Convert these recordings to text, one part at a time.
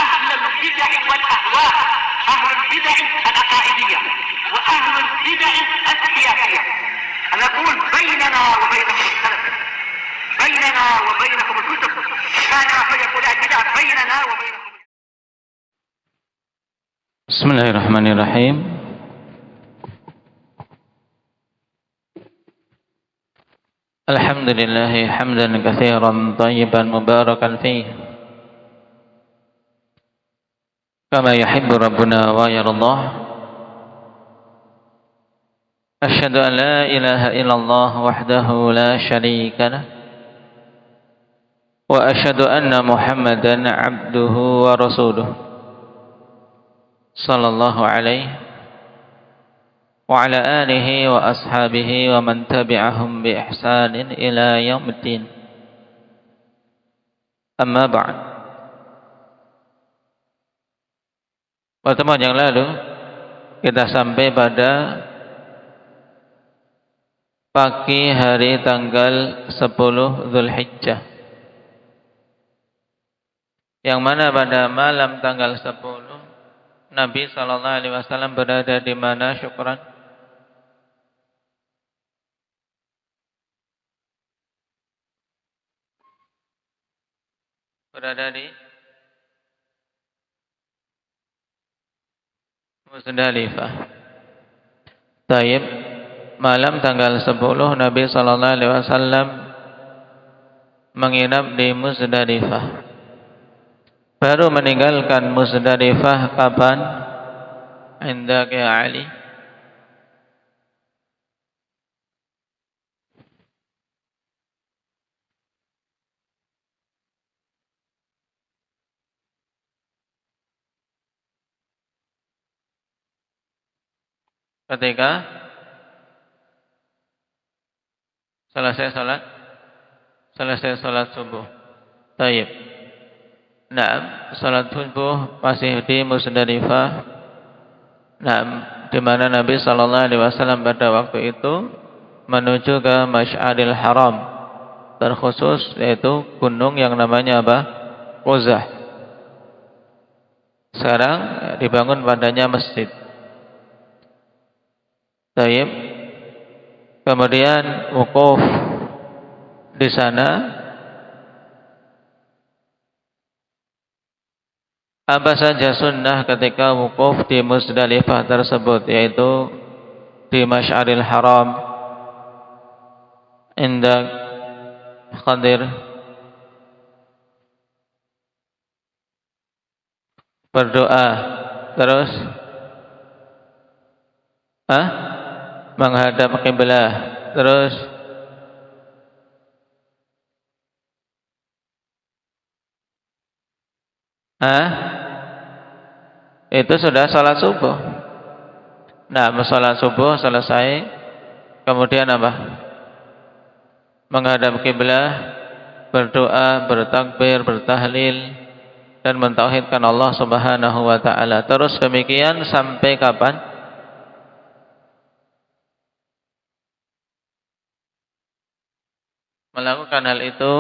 أهل البدع والأهواء، أهل البدع العقائدية وأهل البدع السياسية. نقول بيننا وبينكم السلف، بيننا وبينكم الكتب، كان فيقول البدع بيننا وبينكم. بسم الله الرحمن الرحيم. الحمد لله حمدا كثيرا طيبا مباركا فيه كما يحب ربنا ويرضاه. أشهد أن لا إله إلا الله وحده لا شريك له، وأشهد أن محمدا عبده ورسوله صلى الله عليه وعلى آله وأصحابه ومن تبعهم بإحسان إلى يوم الدين. أما بعد. Pertemuan yang lalu kita sampai pada pagi hari tanggal 10 Zulhijjah, yang mana pada malam tanggal 10 Nabi SAW berada di mana, syukran? Berada di Muzdalifah. Taib, malam tanggal 10 Nabi SAW menginap di Muzdalifah. Baru meninggalkan Muzdalifah kapan? Indaka ya Ali. Ketika selesai salat subuh. Taib. Nah, salat subuh masih di Muzdalifah. Nah, di mana Nabi SAW pada waktu itu menuju ke Masy'aril Haram, terkhusus yaitu gunung yang namanya apa? Quzah. Sekarang dibangun padanya masjid. Taib. Kemudian wukuf di sana. Apa saja sunnah ketika wukuf di Muzdalifah tersebut, yaitu di Masy'aril Haram, inda Qadir, berdoa, terus menghadap kiblah, terus itu sudah salat subuh. Nah, salat subuh selesai, kemudian apa? Menghadap kiblah, berdoa, bertakbir, bertahlil, dan mentauhidkan Allah Subhanahu wa taala. Terus demikian sampai kapan? Melakukan hal itu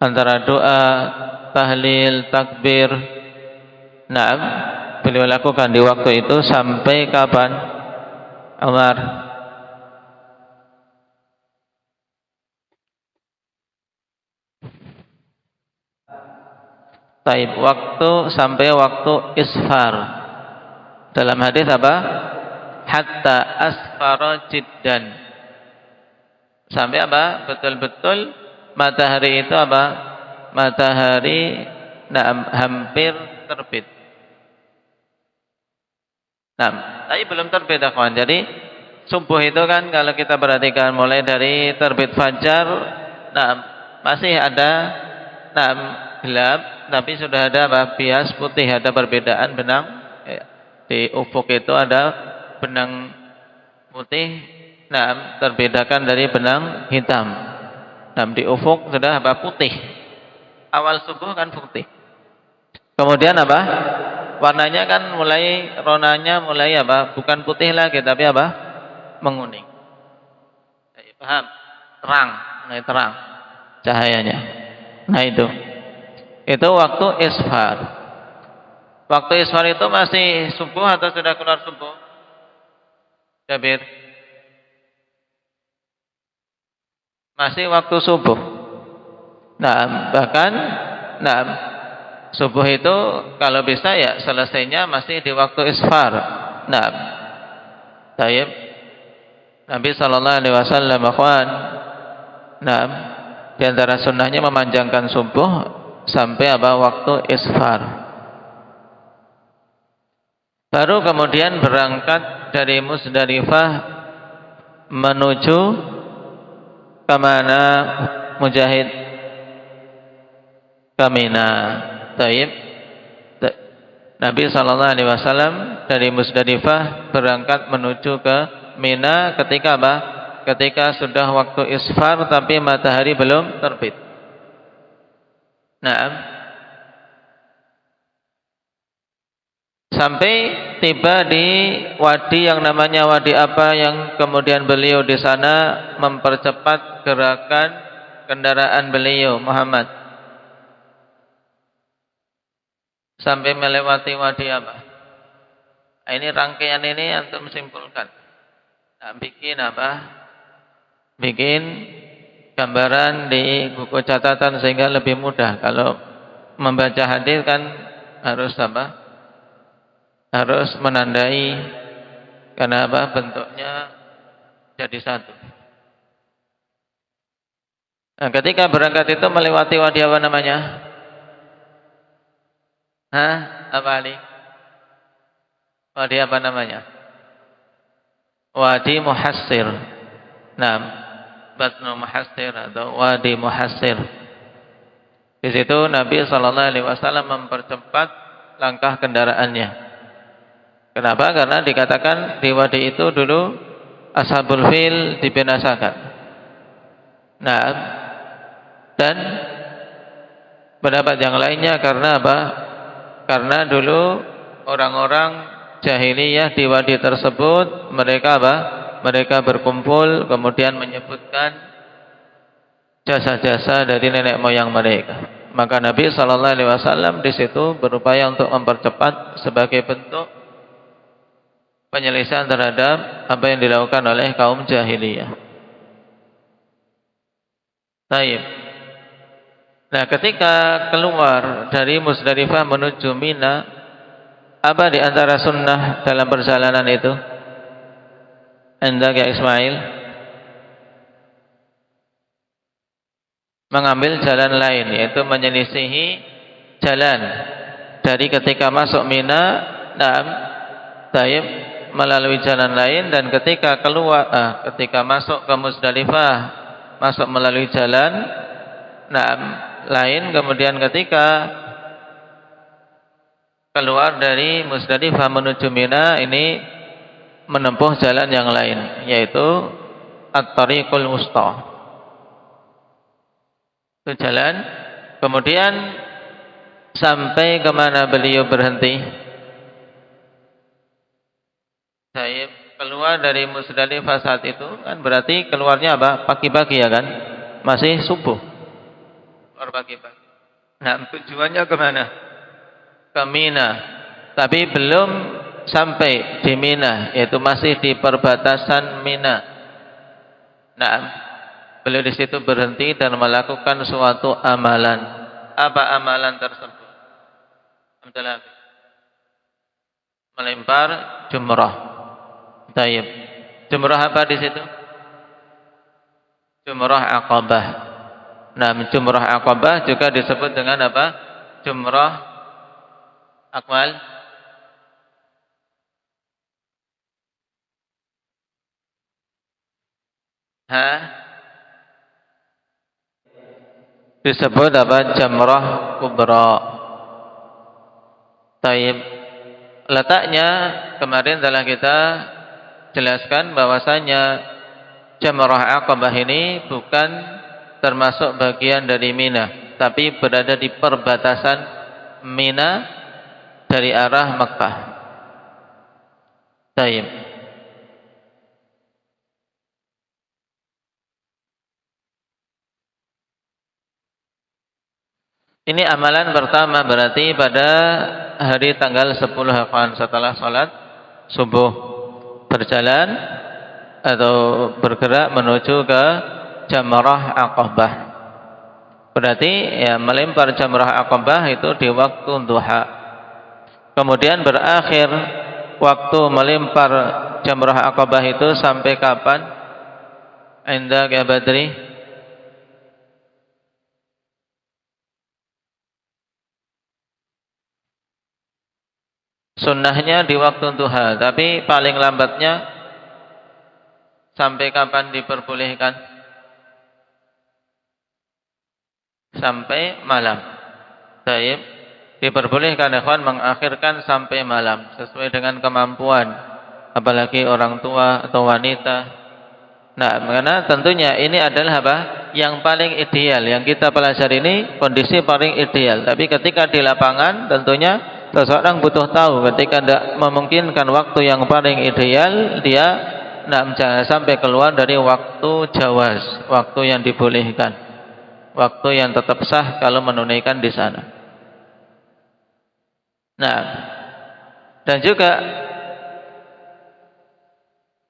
antara doa, tahlil, takbir. Naam, beliau lakukan di waktu itu sampai kapan? Umar. Taib, waktu sampai waktu isfar. Dalam hadis apa? Hatta asfara jiddan. Sampai apa? Betul-betul matahari itu apa? Matahari hampir terbit. Nah, tapi belum terbit, kawan. Jadi subuh itu kan kalau kita perhatikan mulai dari terbit fajar, masih ada gelap, tapi sudah ada apa? Bias putih, ada perbedaan benang. Di ufuk itu ada benang putih. Terbedakan dari benang hitam. Di ufuk sudah apa? Putih. Awal subuh kan putih. Kemudian apa? Warnanya kan ronanya mulai apa? Bukan putih lagi, tapi apa? Menguning. Paham? Terang, mulai terang cahayanya. Nah itu. Itu waktu isfar. Waktu isfar itu masih subuh atau sudah keluar subuh? Jabir. Masih waktu subuh. Nah, bahkan nah, subuh itu kalau bisa ya selesainya masih di waktu isfar. Nah, taib. Nabi sallallahu alaihi wasallam akhwan. Nah, di antara sunnahnya memanjangkan subuh sampai waktu isfar. Baru kemudian berangkat dari Musdalifah menuju kemana Mujahid? Ke Mina. Taib. Nabi sallallahu alaihi wasallam dari Musdalifah berangkat menuju ke Mina ketika apa? Ketika sudah waktu isfar tapi matahari belum terbit. Nah, sampai tiba di wadi yang namanya wadi apa yang kemudian beliau di sana mempercepat gerakan kendaraan beliau Muhammad sampai melewati wadi apa? Ini rangkaian ini antum simpulkan. Nah, bikin apa? Bikin gambaran di buku catatan sehingga lebih mudah. Kalau membaca hadis kan harus apa? Harus menandai karena apa? Bentuknya jadi satu. Nah, ketika berangkat itu melewati wadi apa namanya? Hah? Apa Ali? Wadi apa namanya? Wadi Muhassir. Nah, Batnu Muhassir atau Wadi Muhassir. Di situ Nabi sallallahu alaihi wasallam mempercepat langkah kendaraannya. Kenapa? Karena dikatakan di wadi itu dulu Ashabul Fil dibinasakan. Nah, dan pendapat yang lainnya karena apa? Karena dulu orang-orang jahiliyah di wadi tersebut mereka apa? Mereka berkumpul kemudian menyebutkan jasa-jasa dari nenek moyang mereka. Maka Nabi sallallahu alaihi wasallam di situ berupaya untuk mempercepat sebagai bentuk penyelesaian terhadap apa yang dilakukan oleh kaum jahiliyah. Baik. Nah, ketika keluar dari Musdalifah menuju Mina, apa di antara sunnah dalam perjalanan itu? Anda ya Ismail? Mengambil jalan lain, yaitu menyelisihi jalan dari ketika masuk Mina, taib melalui jalan lain, dan ketika keluar, ketika masuk ke Musdalifah, masuk melalui jalan lain, kemudian ketika keluar dari Musdalifah menuju Mina ini menempuh jalan yang lain, yaitu At-Tariqul Wusta. Itu jalan, kemudian sampai kemana beliau berhenti? Saya keluar dari Musdalifah saat itu kan berarti keluarnya apa? Pagi-pagi ya kan? Masih subuh. Keluar pagi-pagi. Nah, tujuannya kemana? Ke Mina. Tapi belum sampai di Mina, yaitu masih di perbatasan Mina. Nah, beliau di situ berhenti dan melakukan suatu amalan. Apa amalan tersebut? Alhamdulillah. Melempar jumrah. Tayyib. Jumrah apa di situ? Jumrah Aqabah. Nah, jumrah Aqabah juga disebut dengan apa? Jumrah Akmal. Disebut apa? Jamrah Kubra. Taib. Letaknya kemarin telah kita jelaskan bahwasanya Jamrah Aqabah ini bukan termasuk bagian dari Mina, tapi berada di perbatasan Mina dari arah Makkah. Taib. Ini amalan pertama berarti pada hari tanggal 10 Hafan setelah sholat subuh, berjalan atau bergerak menuju ke Jamrah Aqabah. Berarti ya melempar Jamrah Aqabah itu di waktu duha. Kemudian berakhir waktu melempar Jamrah Aqabah itu sampai kapan? Indak ya Badri? Sunnahnya di waktu duha, tapi paling lambatnya sampai kapan diperbolehkan? Sampai malam. Baik, diperbolehkan ikhwan mengakhirkan sampai malam sesuai dengan kemampuan, apalagi orang tua atau wanita. Nah, karena tentunya ini adalah apa? Yang paling ideal. Yang kita pelajari ini kondisi paling ideal. Tapi ketika di lapangan tentunya seseorang butuh tahu ketika tidak memungkinkan waktu yang paling ideal, dia jangan sampai keluar dari waktu jawaz, waktu yang dibolehkan, waktu yang tetap sah kalau menunaikan di sana. Nah, dan juga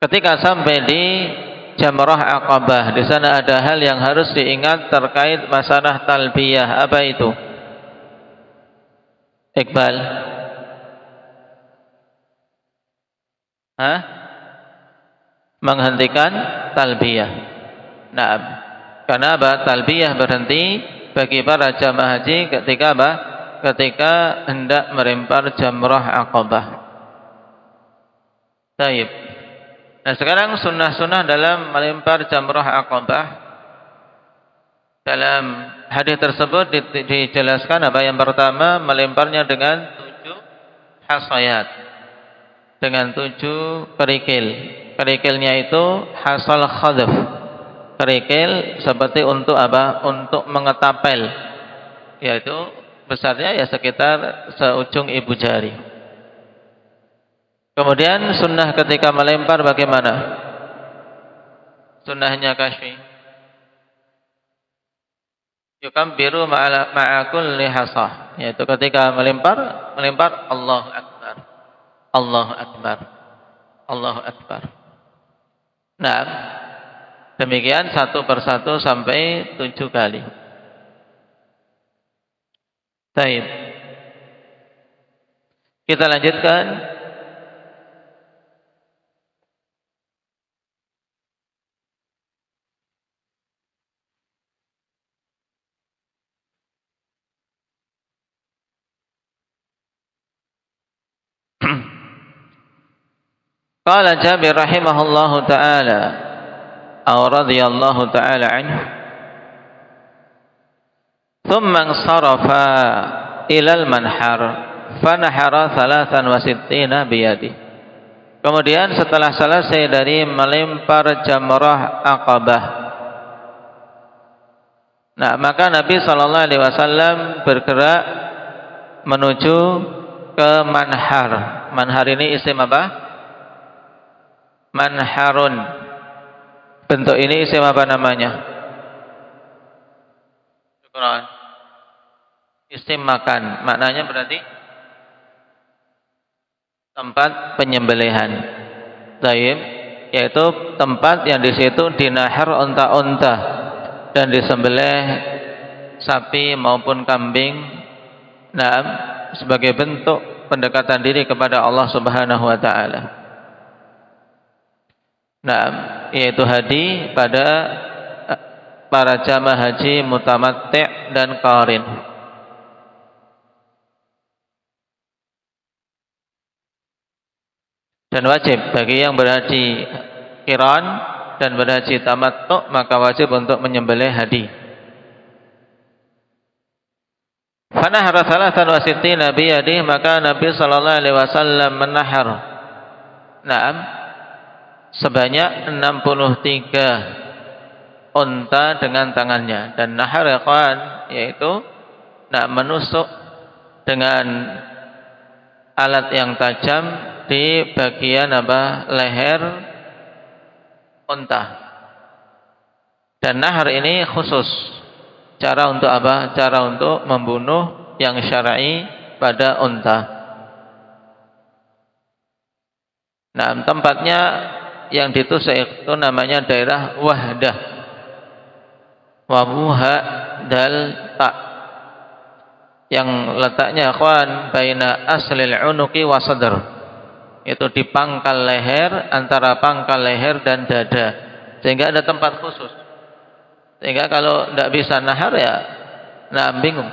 ketika sampai di Jamrah Aqabah, di sana ada hal yang harus diingat terkait masalah talbiyah. Apa itu? Iqbal? Menghentikan talbiyah. Nah, karena apa? Talbiyah berhenti bagi para jamaah haji ketika apa? Ketika hendak melempar Jamrah Aqabah. Baik. Nah, sekarang sunnah-sunnah dalam melempar Jamrah Aqabah. Dalam hadis tersebut dijelaskan apa? Yang pertama, melemparnya dengan 7 hasayat, dengan 7 kerikil. Kerikilnya itu hasal khadf, kerikil seperti untuk apa? Untuk mengetapel, yaitu besarnya ya sekitar seujung ibu jari. Kemudian sunnah ketika melempar bagaimana? Sunnahnya kasih. Yukabbiru ma'a kulli hasah, yaitu ketika melempar Allahu Akbar, Allahu Akbar, Allahu Akbar. Nah, demikian satu persatu sampai 7 kali. Baik. Kita lanjutkan. Qala Jabir rahimahullahu ta'ala aw radhiyallahu ta'ala anhu, thumma insarafa ilal manhar fanahara 63 biyadi. Kemudian setelah selesai dari melempar Jamrah Aqabah, nah maka Nabi sallallahu alaihi wasallam bergerak menuju ke manhar. Manhar ini isim apa? Manharun. Bentuk ini isim apa namanya? Syukran. Isim makan. Maknanya berarti tempat penyembelihan. Taib, yaitu tempat yang di situ dinahar unta-unta dan disembelih sapi maupun kambing. Nah, sebagai bentuk pendekatan diri kepada Allah Subhanahu wa taala. Nah, yaitu hadi pada para jamaah haji mutamatti' dan qarin. Dan wajib bagi yang berhaji qiran dan berhaji tamattu', maka wajib untuk menyembelih hadi. Fanahara 63 biyadihi, maka Nabi sallallahu alaihi wasallam menahar. Naam, sebanyak 63 unta dengan tangannya. Dan nahar yaitu menusuk dengan alat yang tajam di bagian leher unta. Dan nahar ini khusus, Cara untuk apa? Cara untuk membunuh yang syar'i pada unta. Nah, tempatnya yang ditusuk itu namanya daerah Wahdah. Wabuha dal ta. Yang letaknya akhwan baina aslil unuqi wa sadr. Itu di pangkal leher, antara pangkal leher dan dada. Sehingga ada tempat khusus. Sehingga kalau tidak bisa nahar ya, nah bingung.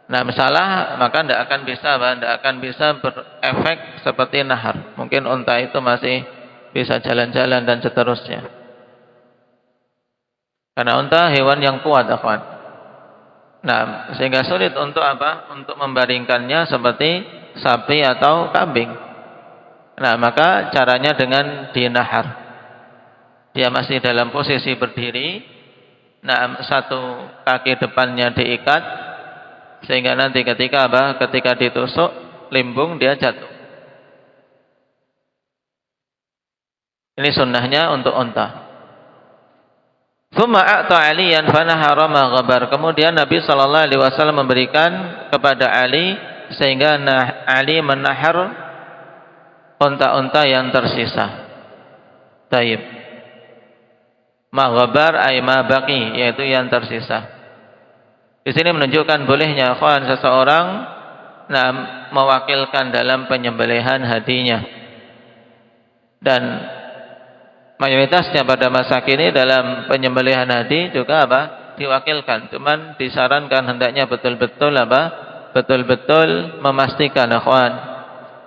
Nah salah maka tidak akan bisa berefek seperti nahar. Mungkin unta itu masih bisa jalan-jalan dan seterusnya. Karena unta hewan yang kuat, akhwan. Nah sehingga sulit untuk apa? Untuk membaringkannya seperti sapi atau kambing. Nah maka caranya dengan dinahar. Dia masih dalam posisi berdiri. Nah, satu kaki depannya diikat sehingga nanti ketika ditusuk limbung dia jatuh. Ini sunnahnya untuk unta. Tsumma a'ta 'Aliyan fanahara ma ghabar. Kemudian Nabi sallallahu alaihi wasallam memberikan kepada Ali sehingga Ali menahar unta-unta yang tersisa. Taib. Maghabar ay ma baqi, yaitu yang tersisa. Di sini menunjukkan bolehnya akhwan seseorang mewakilkan dalam penyembelihan hadinya. Dan mayoritasnya pada masa kini dalam penyembelihan hadi juga diwakilkan. Cuman disarankan hendaknya betul-betul memastikan akhwan.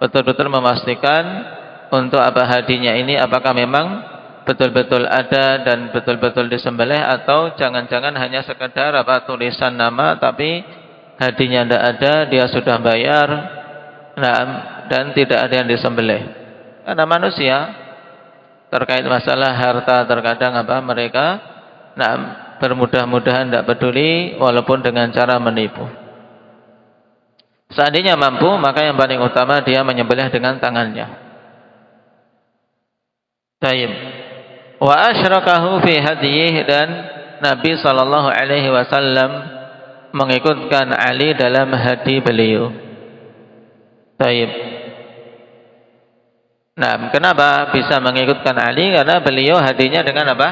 Betul-betul memastikan untuk hadinya ini apakah memang betul-betul ada dan betul-betul disembelih atau jangan-jangan hanya sekedar tulisan nama tapi hadinya tidak ada, dia sudah bayar dan tidak ada yang disembelih. Karena manusia terkait masalah harta terkadang mereka bermudah-mudahan tidak peduli walaupun dengan cara menipu. Seandainya mampu maka yang paling utama dia menyembelih dengan tangannya. Taib. Wa asyrakahu fi hadiyih, dan Nabi sallallahu alaihi wasallam mengikutkan Ali dalam hadi beliau. Taib. Nah, kenapa bisa mengikutkan Ali? Karena beliau hadinya dengan apa?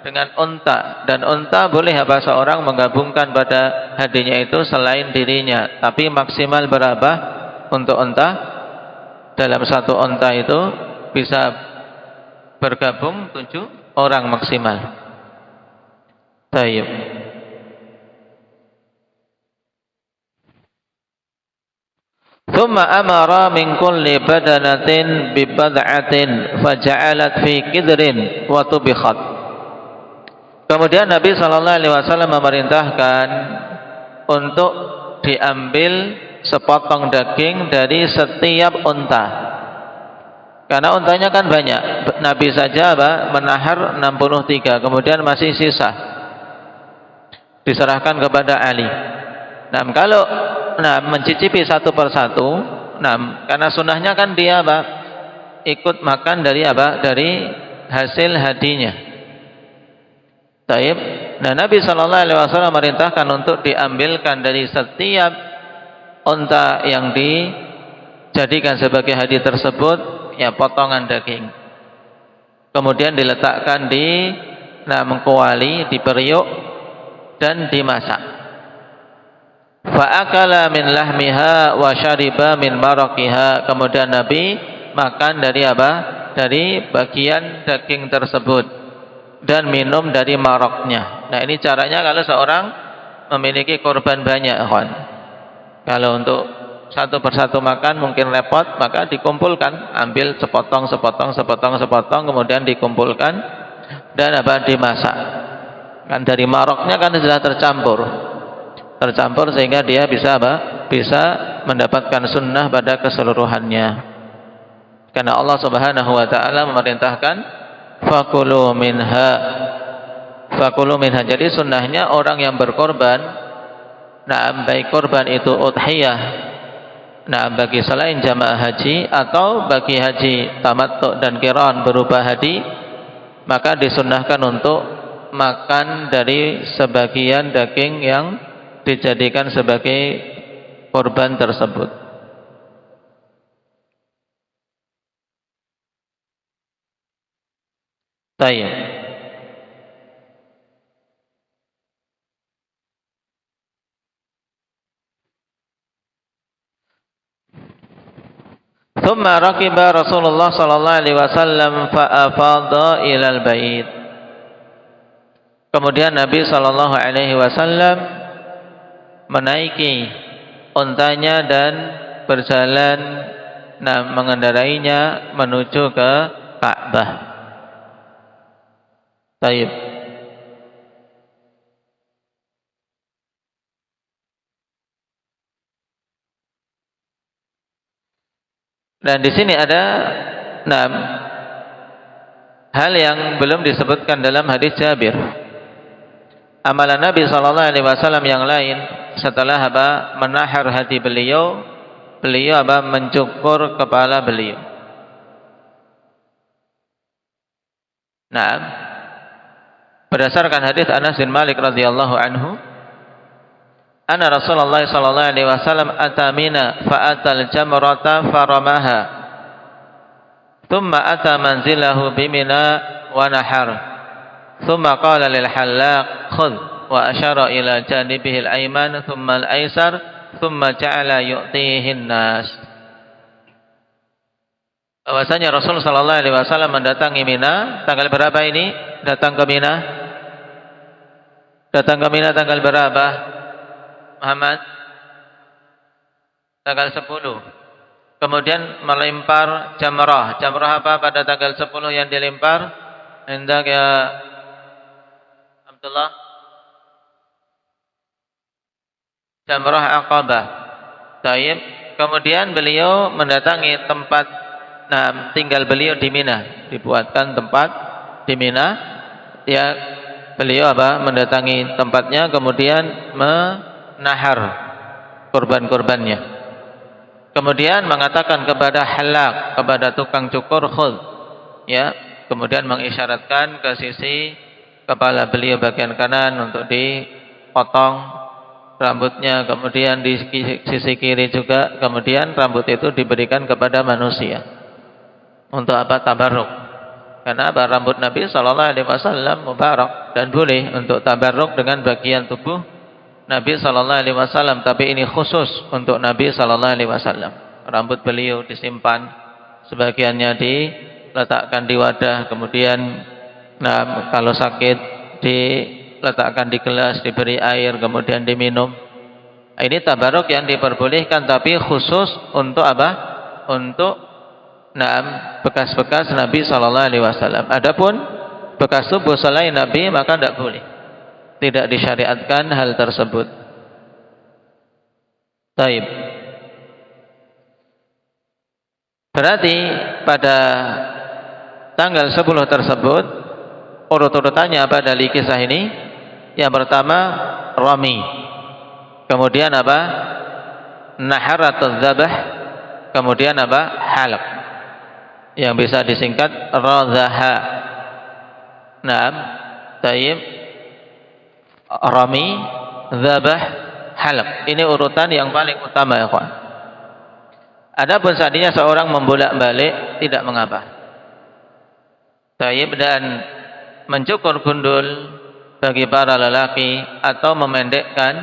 Dengan unta, dan unta boleh seorang menggabungkan pada hadinya itu selain dirinya, tapi maksimal berapa untuk unta? Dalam satu unta itu bisa bergabung 7 orang maksimal. Tayyib. Thumma amara min kulli badanatin bi bad'atin faja'alat fi qidrin wa tubikhat. Kemudian Nabi sallallahu alaihi wasallam memerintahkan untuk diambil sepotong daging dari setiap unta. Karena untanya kan banyak. Nabi saja menahar 63, kemudian masih sisa. Diserahkan kepada Ali. Nah, kalau mencicipi satu persatu, karena sunnahnya kan dia ikut makan dari dari hasil hadinya. Taib. Nah, Nabi sallallahu alaihi wasallam merintahkan untuk diambilkan dari setiap unta yang dijadikan sebagai hadi tersebut potongan daging. Kemudian diletakkan di kuali, diperiuk dan dimasak. Fa akala min lahmiha wa syariba min maraqiha. Kemudian Nabi makan dari Dari bagian daging tersebut dan minum dari maroknya. Nah, ini caranya kalau seorang memiliki korban banyak, kawan. Kalau untuk satu persatu makan mungkin repot, maka dikumpulkan, ambil sepotong, kemudian dikumpulkan dan dimasak. Kan dari maroknya kan sudah tercampur sehingga dia bisa bisa mendapatkan sunnah pada keseluruhannya. Karena Allah Subhanahu wa taala memerintahkan fakulu minha. Jadi sunnahnya orang yang berkorban, baik korban itu udhiyah, bagi selain jamaah haji atau bagi haji tamattu dan qiran berupa hadi, maka disunnahkan untuk makan dari sebagian daging yang dijadikan sebagai korban tersebut. Tayyib. Thumma rakiba Rasulullah sallallahu alaihi wasallam fa afadha ila al-bait. Kemudian Nabi sallallahu alaihi wasallam menaiki untanya dan berjalan mengendarainya menuju ke Ka'bah. Taib. Dan di sini ada hal yang belum disebutkan dalam hadis Jabir. Amalan Nabi sallallahu alaihi wasallam yang lain setelah menahar hati beliau mencukur kepala beliau. Berdasarkan hadis Anas bin Malik radhiyallahu anhu, anna Rasulullah sallallahu alaihi wasallam ata Mina fa atal jamrata faramaha. Thumma ata manzilahu bi Mina wa nahar. Thumma qala lil halaq khudh wa asyara ila janibihi al-ayman thumma al-aysar thumma ja'ala yu'tihi an-nas. Bahwasanya Rasul sallallahu alaihi wasallam mendatangi Mina tanggal berapa ini? Datang ke Mina tanggal berapa? Muhammad? Tanggal 10. Kemudian melempar jamrah. Jamrah apa pada tanggal 10 yang dilempar? Hendak ya Abdullah? Jamrah Aqabah. Taib. Kemudian beliau mendatangi tempat tinggal beliau di Mina. Dibuatkan tempat di Mina. Ya, beliau mendatangi tempatnya kemudian menahar korban-korbannya. Kemudian mengatakan kepada halak, kepada tukang cukur, khudh. Ya, kemudian mengisyaratkan ke sisi kepala beliau bagian kanan untuk dipotong rambutnya, kemudian di sisi kiri juga, kemudian rambut itu diberikan kepada manusia. Untuk tabarruk. Karena rambut Nabi sallallahu alaihi wasallam mubarak dan boleh untuk tabarruk dengan bagian tubuh Nabi sallallahu alaihi wasallam, tapi ini khusus untuk Nabi sallallahu alaihi wasallam. Rambut beliau disimpan, sebagiannya diletakkan di wadah, kemudian kalau sakit diletakkan di gelas, diberi air, kemudian diminum. Ini tabarruk yang diperbolehkan, tapi khusus untuk Untuk bekas-bekas Nabi sallallahu alaihi wasallam. Adapun bekas tubuh selain Nabi maka tidak boleh. Tidak disyariatkan hal tersebut. Taib. Berarti pada tanggal 10 tersebut urut-urutannya dari kisah ini? Yang pertama rami. Kemudian Naharatuz zabah. Kemudian halaq. Yang bisa disingkat radhaha. Taib. Rami, zabah, halq. Ini urutan yang paling utama ya kawan. Adapun seandainya seorang membolak-balik tidak mengapa. Taib, dan mencukur gundul bagi para lelaki atau memendekkan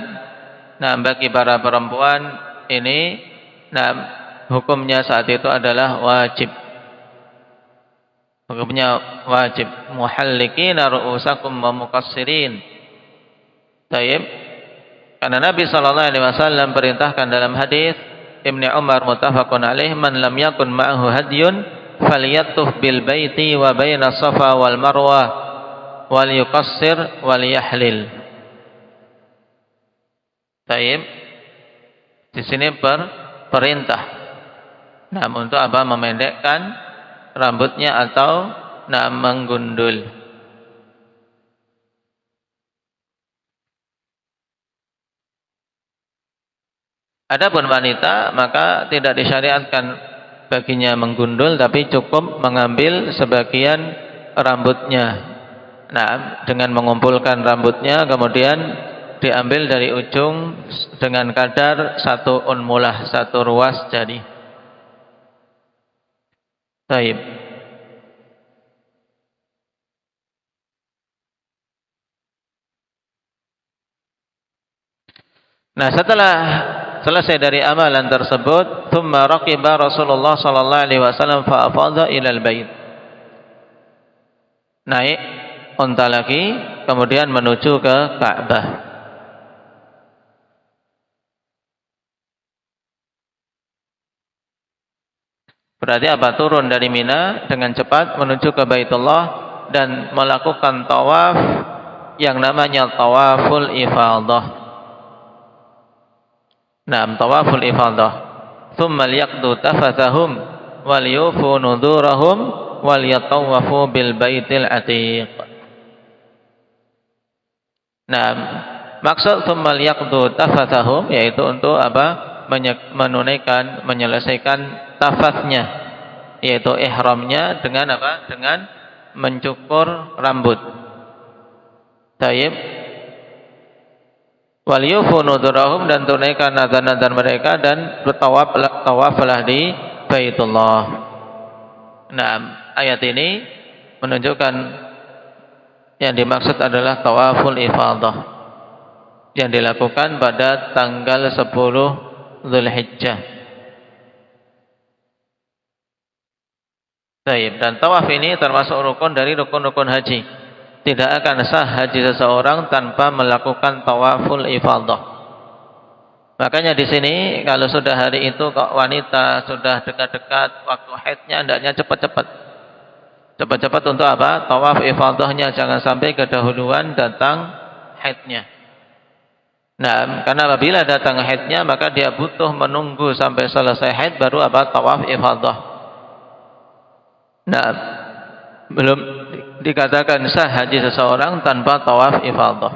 bagi para perempuan ini hukumnya saat itu adalah wajib. Hukumnya wajib. Muhallikina ru'usakum wa muqassirin. Taib. Karena Nabi sallallahu alaihi wasallam perintahkan dalam hadis Ibnu Umar muttafaqun alaih, man lam yakun ma'ahu hadyun falyatuf bil baiti wa baina Safa wal Marwah wal yuqassir wal yahlil. Taib. Di sini perintah. Untuk memendekkan rambutnya atau menggundul. Adapun wanita maka tidak disyariatkan baginya menggundul, tapi cukup mengambil sebagian rambutnya. Nah, dengan mengumpulkan rambutnya kemudian diambil dari ujung dengan kadar 1 unmulah, 1 ruas jari. Baik. Nah, setelah selesai dari amalan tersebut, thumma raqiba Rasulullah sallallahu alaihi wasallam fa afadha ila al-bait. Naik unta lagi kemudian menuju ke Ka'bah. Berarti apa? Turun dari Mina dengan cepat menuju ke Baitullah dan melakukan tawaf yang namanya tawaful ifadah. Naam, tawaful ifadah. Tsumma liyaqdu tafathahum wal yufu nudurahum wal yatawafu bil baitil atiq. Naam, maksud tsumma liyaqdu tafathahum yaitu untuk apa? Menunaikan, menyelesaikan tafathnya, yaitu ihramnya dengan apa? Dengan mencukur rambut. Taib. Wal yufu nudurahum, dan tunaikan nazar-nazar mereka dan bertawaflah di Baitullah. Nah, ayat ini menunjukkan yang dimaksud adalah tawaful ifadah yang dilakukan pada tanggal 10 Dzulhijjah. Baik, dan tawaf ini termasuk rukun dari rukun-rukun haji. Tidak akan sah haji seseorang tanpa melakukan tawaful ifadah. Makanya di sini kalau sudah hari itu kok wanita sudah dekat-dekat waktu haidnya, hendaknya cepat-cepat. Cepat-cepat untuk apa? Tawaf ifadahnya, jangan sampai kedahuluan datang haidnya. Nah, karena apabila datang haidnya maka dia butuh menunggu sampai selesai haid baru apa? Tawaf ifadah. Nah, belum dikatakan sah haji seseorang tanpa tawaf ifadah.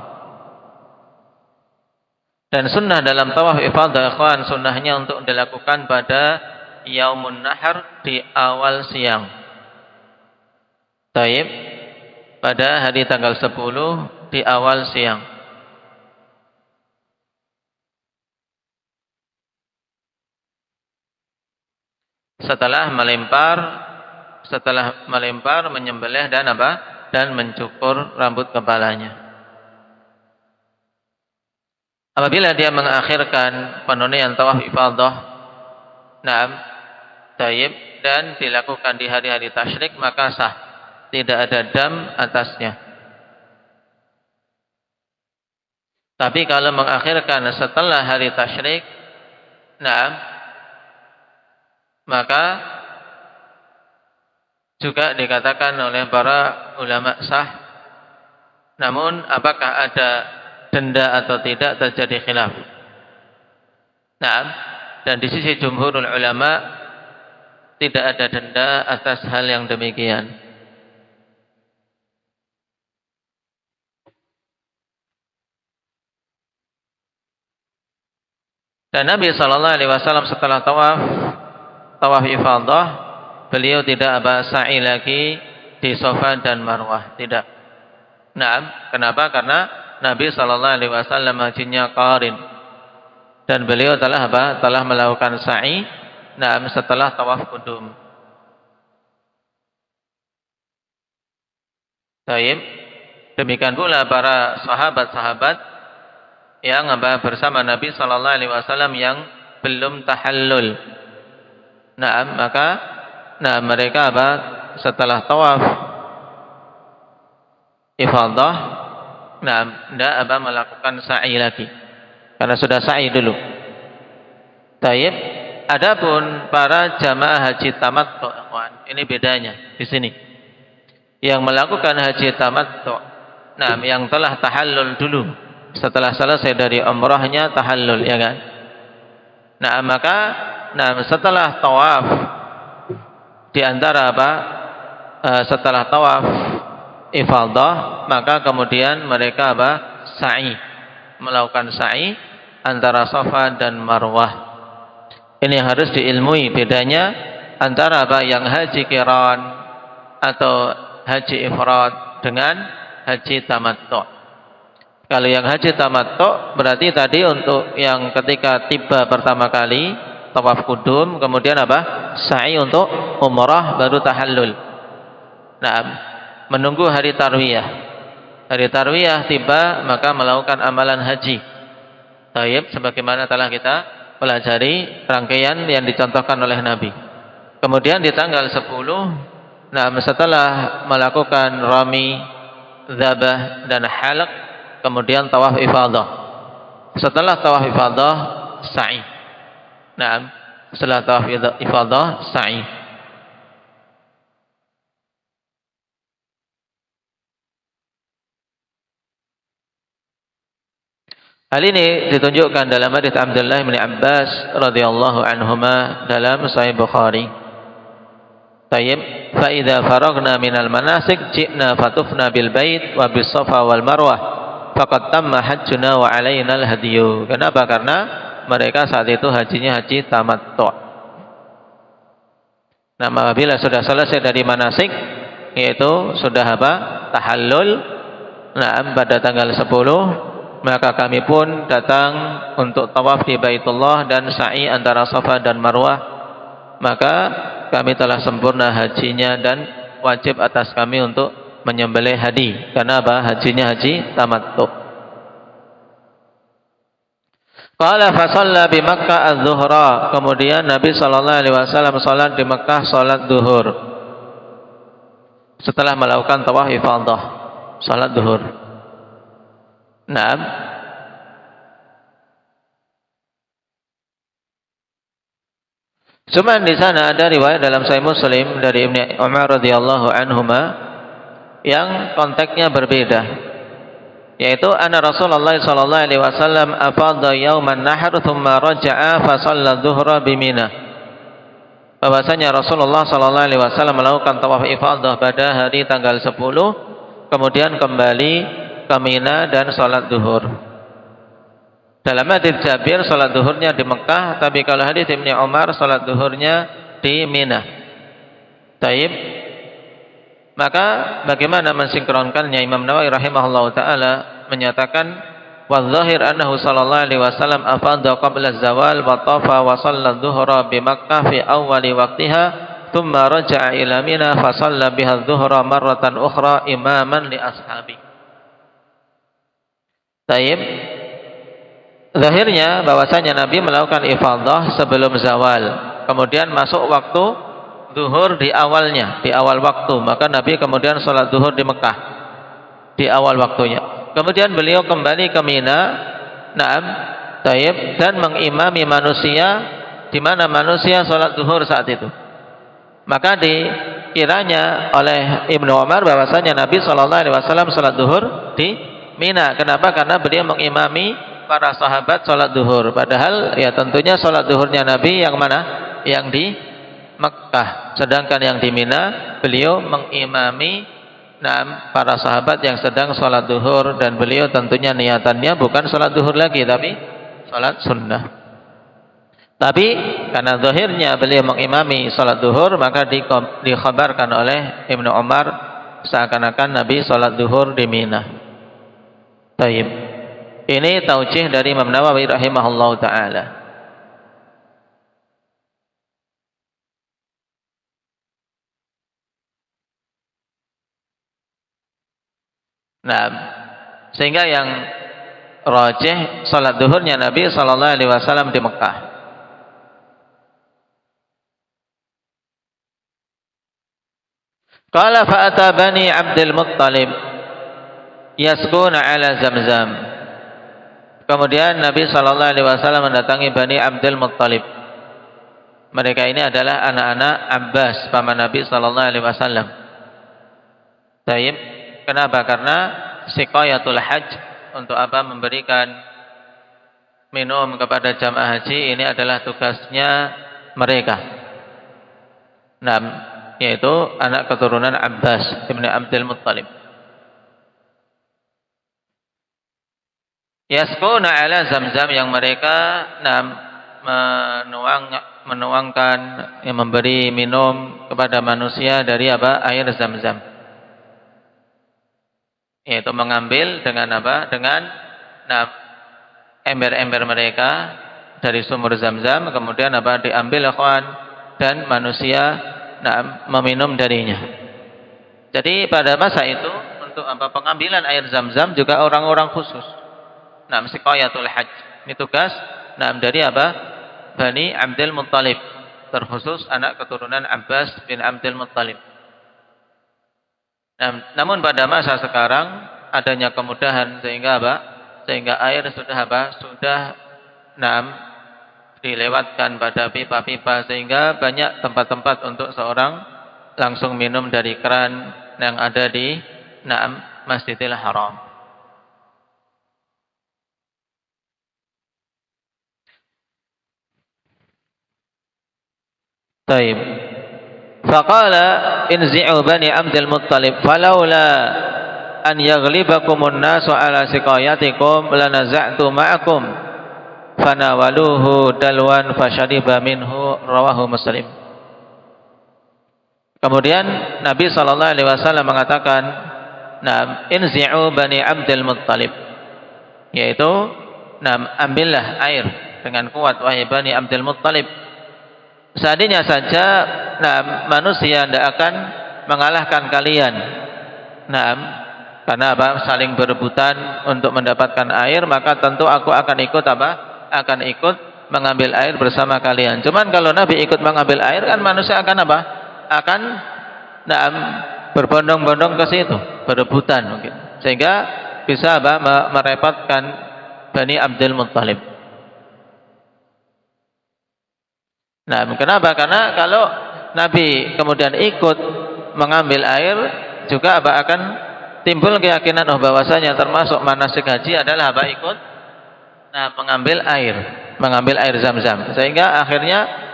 Dan sunnah dalam tawaf ifadah, ikhwan, sunnahnya untuk dilakukan pada Yaumun Nahar di awal siang. Taib, pada hari tanggal 10 di awal siang. Setelah melempar, menyembelih dan apa? Dan mencukur rambut kepalanya. Apabila dia mengakhirkan penunaian tawaf ifadah, naam, taib, dan dilakukan di hari-hari tasyrik, maka sah, tidak ada dam atasnya. Tapi kalau mengakhirkan setelah hari tasyrik, naam, maka juga dikatakan oleh para ulama sah. Namun apakah ada denda atau tidak terjadi khilaf. Nah, dan di sisi jumhurul ulama tidak ada denda atas hal yang demikian. Dan Nabi SAW setelah tawaf ifadah, beliau tidak sa'i lagi di Safa dan Marwah, tidak. Nah, kenapa? Karena Nabi SAW hajinya qarin, dan beliau telah melakukan sa'i, nah, setelah tawaf qudum. Baik. Demikian pula para sahabat-sahabat yang bersama Nabi SAW yang belum tahallul. Nah, maka mereka setelah tawaf ifadah, tidak melakukan sa'i lagi karena sudah sa'i dulu. Taib. Adapun para jamaah haji tamattu, ini bedanya di sini. Yang melakukan haji tamattu, yang telah tahallul dulu setelah selesai dari umrahnya tahallul, ya kan? Nah, maka setelah tawaf, di antara setelah tawaf ifadah, maka kemudian mereka sa'i, melakukan sa'i antara Safa dan Marwah. Ini harus diilmui bedanya antara yang haji qiran atau haji ifrad dengan haji tamattu. Kalau yang haji tamattu berarti tadi untuk yang ketika tiba pertama kali tawaf kudum, kemudian apa? Sa'i untuk umrah baru tahallul. Nah, menunggu hari tarwiyah. Hari tarwiyah tiba maka melakukan amalan haji. Taib sebagaimana telah kita pelajari rangkaian yang dicontohkan oleh Nabi. Kemudian di tanggal 10, nah setelah melakukan rami, dzabah dan halq, kemudian tawaf ifadah. Setelah tawaf ifadah, sa'i. Nah, setelah tawaf ifadah, sa'i. Hal ini ditunjukkan dalam hadits Abdullah bin Abbas radhiyallahu anhuma dalam Sahih Bukhari. Tayyib, fa idza faragna minal manasik ji'na fatufna bil bait wa bis safa wal marwah faqad tamma hajjuna wa alaina al hadyu. Kenapa? Karena mereka saat itu hajinya haji tamattu. Nah, apabila sudah selesai dari manasik, yaitu sudah apa? Tahallul. Nah, pada tanggal 10 maka kami pun datang untuk tawaf di Baitullah dan sa'i antara Safa dan Marwah. Maka kami telah sempurna hajinya dan wajib atas kami untuk menyembelih hadi. Karena apa? Hajinya haji tamattu. Qala fa shalla bi Makkah az-zuhra. Kemudian Nabi sallallahu alaihi wasallam salat di Makkah salat zuhur. Setelah melakukan tawaf ifadah, salat zuhur. Naam. Cuma di sana ada riwayat dalam Sahih Muslim dari Ibnu Umar radhiyallahu anhuma yang konteksnya berbeda, yaitu anna Rasulullah sallallahu alaihi wasallam afadha yauman nahr thumma raja'a fa shalla dhuhra bi Mina. Bahwasanya Rasulullah sallallahu alaihi wasallam melakukan tawaf ifadah pada hari tanggal 10, kemudian kembali ke Mina dan salat zuhur. Dalam hadis Jabir salat zuhurnya di Mekah, tapi kalau hadis Ibnu Umar salat zuhurnya di Mina. Taib. Maka bagaimana mensinkronkannya? Imam Nawawi rahimahullahu taala menyatakan wa dzahir annahu sallallahu alaihi wasallam afadha qabla az-zawal wa tafa wa shalla adh-dhuhra bi Makkah fi awwali waqtiha thumma raja'a ila Mina fa shalla biha adh-dhuhra marratan ukhra imaman li ashabi. Taib. Zahirnya bahwasanya Nabi melakukan ifadah sebelum zawal, kemudian masuk waktu zuhur di awalnya, di awal waktu, maka Nabi kemudian sholat zuhur di Mekah di awal waktunya. Kemudian beliau kembali ke Mina, naam, taib, dan mengimami manusia di mana manusia sholat zuhur saat itu. Maka dikiranya oleh Ibnu Umar bahwasanya Nabi sallallahu alaihi wasallam sholat zuhur di Mina. Kenapa? Karena beliau mengimami para sahabat sholat zuhur. Padahal ya tentunya sholat zuhurnya Nabi yang mana? Yang di Mekah. Sedangkan yang di Mina beliau mengimami para sahabat yang sedang sholat zuhur, dan beliau tentunya niatannya bukan sholat zuhur lagi tapi sholat sunnah. Tapi karena zahirnya beliau mengimami sholat zuhur, maka dikhabarkan oleh Ibnu Umar seakan-akan Nabi sholat zuhur di Mina. Taib. Ini taujih dari Imam Nawawi rahimahullahu taala. Nah, sehingga yang rajih salat zuhurnya Nabi sallallahu alaihi wasallam di Mekah. Qala fa ata bani Abdul Muttalib yaskuna ala Zamzam. Kemudian Nabi sallallahu alaihi wasallam mendatangi Bani Abdul Muttalib. Mereka ini adalah anak-anak Abbas, paman Nabi sallallahu alaihi wasallam. Taib. Kenapa? Karena siqayatul hajj, untuk apa? Memberikan minum kepada jamaah haji, ini adalah tugasnya mereka. Nah, yaitu anak keturunan Abbas ibn Abdul Muttalib. Yaskuna ala Zamzam, yang mereka menuangkan, yang memberi minum kepada manusia dari apa? Air Zamzam. Yaitu mengambil dengan apa? Dengan ember-ember mereka dari sumur Zam-Zam, kemudian apa? Diambil ikhwan, dan manusia meminum darinya. Jadi pada masa itu untuk apa? Pengambilan air Zam-Zam juga orang-orang khusus. Siqayatul hajj. Ini tugas dari apa? Bani Abdul Muttalib, terkhusus anak keturunan Abbas bin Abdul Muttalib. Namun pada masa sekarang adanya kemudahan sehingga apa? Sehingga air sudah apa? Sudah dilewatkan pada pipa-pipa, sehingga banyak tempat-tempat untuk seorang langsung minum dari keran yang ada di Masjidil Haram. Taib. Faqala inzi'u bani Abdul Muttalib falawla an yaghlibakumun nasu ala siqayatikum lanaza'tu ma'akum fanawaluhu dalwan fashariba minhu, rawahu Muslim. Kemudian Nabi SAW mengatakan, inzi'u bani Abdul Muttalib, yaitu ambillah air dengan kuat wahai bani Abdul Muttalib. Seandainya saja manusia tidak akan mengalahkan kalian. Karena apa? Saling berebutan untuk mendapatkan air, maka tentu aku akan ikut apa? Akan ikut mengambil air bersama kalian. Cuman kalau Nabi ikut mengambil air, kan manusia akan apa? Akan berbondong-bondong ke situ, berebutan mungkin. Sehingga bisa apa? Merepotkan Bani Abdul Muttalib. Kenapa? Karena kalau Nabi kemudian ikut mengambil air, juga apa? Akan timbul keyakinan bahwasanya termasuk manasik haji adalah apa? Ikut mengambil air Zam-Zam. Sehingga akhirnya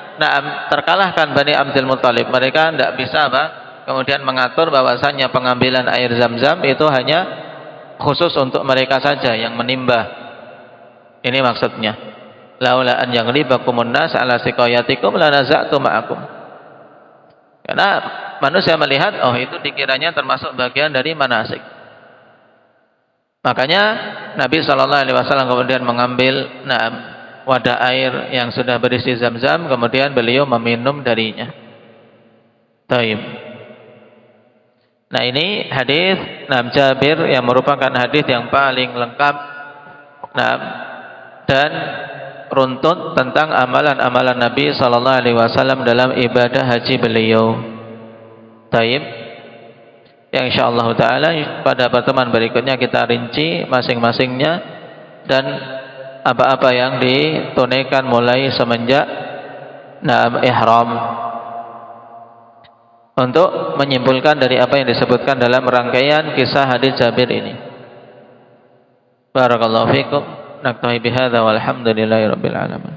terkalahkan Bani Abdul Muttalib. Mereka tidak bisa apa? Kemudian mengatur bahwasanya pengambilan air Zam-Zam itu hanya khusus untuk mereka saja yang menimba. Ini maksudnya. Laula an yaghlibakumun nas ala siqayatikum lanaza'tu ma'akum. Karena manusia melihat, itu dikiranya termasuk bagian dari manasik. Makanya Nabi SAW kemudian mengambil wadah air yang sudah berisi Zam-Zam, kemudian beliau meminum darinya. Taib. Ini hadis Jabir yang merupakan hadis yang paling lengkap dan runtut tentang amalan-amalan Nabi SAW dalam ibadah haji beliau. Taib. Yang insyaallah taala pada pertemuan berikutnya kita rinci masing-masingnya dan apa-apa yang ditunaikan mulai semenjak ihram, untuk menyimpulkan dari apa yang disebutkan dalam rangkaian kisah hadis Jabir ini. Barakallahu fikum. Naktafi bihadza walhamdulillahi rabbil alamin.